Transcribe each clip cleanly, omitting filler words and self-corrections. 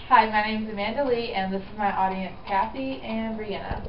Hi, my name is Amanda Lee, and this is my audience, Kathy and Brianna.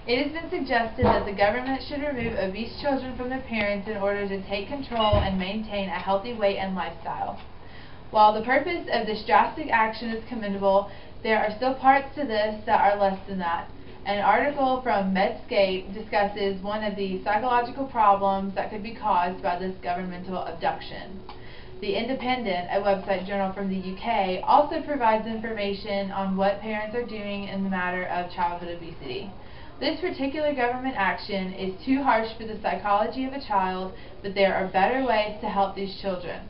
It has been suggested that the government should remove obese children from their parents in order to take control and maintain a healthy weight and lifestyle. While the purpose of this drastic action is commendable, there are still parts to this that are less than that. An article from Medscape discusses one of the psychological problems that could be caused by this governmental abduction. The Independent, a website journal from the UK, also provides information on what parents are doing in the matter of childhood obesity. This particular government action is too harsh for the psychology of a child, but there are better ways to help these children.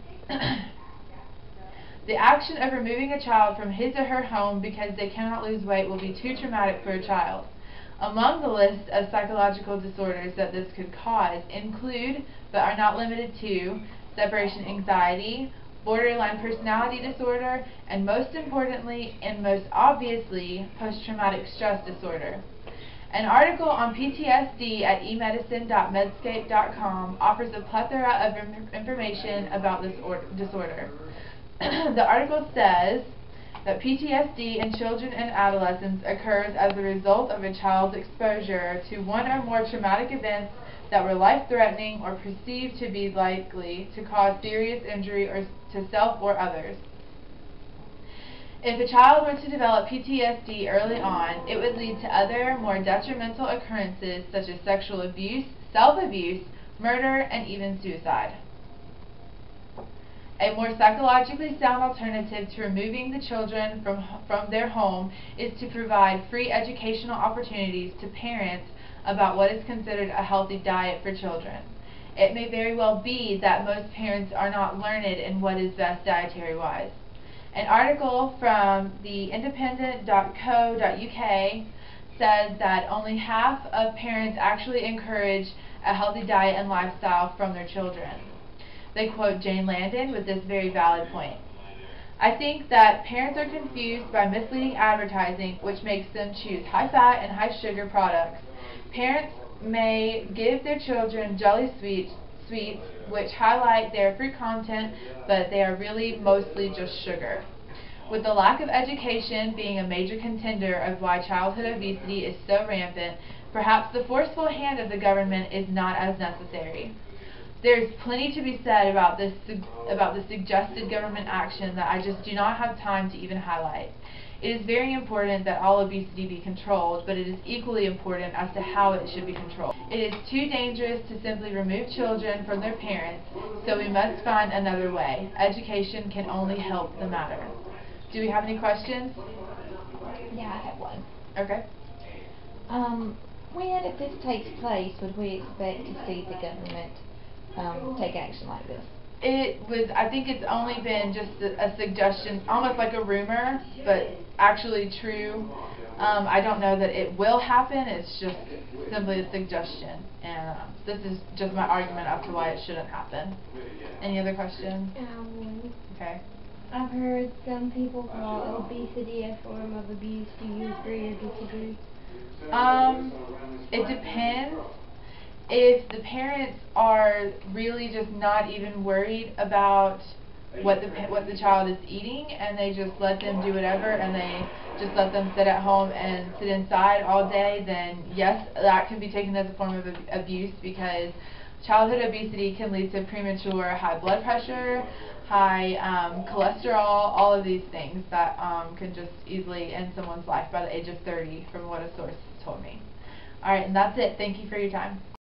The action of removing a child from his or her home because they cannot lose weight will be too traumatic for a child. Among the list of psychological disorders that this could cause include, but are not limited to, separation anxiety, borderline personality disorder, and most importantly and most obviously, post-traumatic stress disorder. An article on PTSD at emedicine.medscape.com offers a plethora of information about this disorder. The article says that PTSD in children and adolescents occurs as a result of a child's exposure to one or more traumatic events that were life-threatening or perceived to be likely to cause serious injury to self or others. If a child were to develop PTSD early on, it would lead to other, more detrimental occurrences such as sexual abuse, self-abuse, murder, and even suicide. A more psychologically sound alternative to removing the children from their home is to provide free educational opportunities to parents about what is considered a healthy diet for children. It may very well be that most parents are not learned in what is best dietary-wise. An article from the independent.co.uk says that only half of parents actually encourage a healthy diet and lifestyle from their children. They quote Jane Landon with this very valid point. I think that parents are confused by misleading advertising which makes them choose high-fat and high-sugar products. Parents may give their children jelly sweets which highlight their fruit content, but they are really mostly just sugar. With the lack of education being a major contender of why childhood obesity is so rampant, perhaps the forceful hand of the government is not as necessary. There is plenty to be said about the suggested government action that I just do not have time to even highlight. It is very important that all obesity be controlled, but it is equally important as to how it should be controlled. It is too dangerous to simply remove children from their parents, so we must find another way. Education can only help the matter. Do we have any questions? Yeah, I have one. Okay. When, if this takes place, would we expect to see the government take action like this? I think it's only been just a suggestion, almost like a rumor, but actually true. I don't know that it will happen, it's just simply a suggestion. And this is just my argument as to why it shouldn't happen. Any other questions? Okay. I've heard some people call obesity a form of abuse. Do you agree or disagree? It depends. If the parents are really just not even worried about what the child is eating and they just let them do whatever and they just let them sit at home and sit inside all day, then yes, that can be taken as a form of abuse, because childhood obesity can lead to premature high blood pressure, high cholesterol, all of these things that can just easily end someone's life by the age of 30 from what a source told me. Alright, and that's it. Thank you for your time.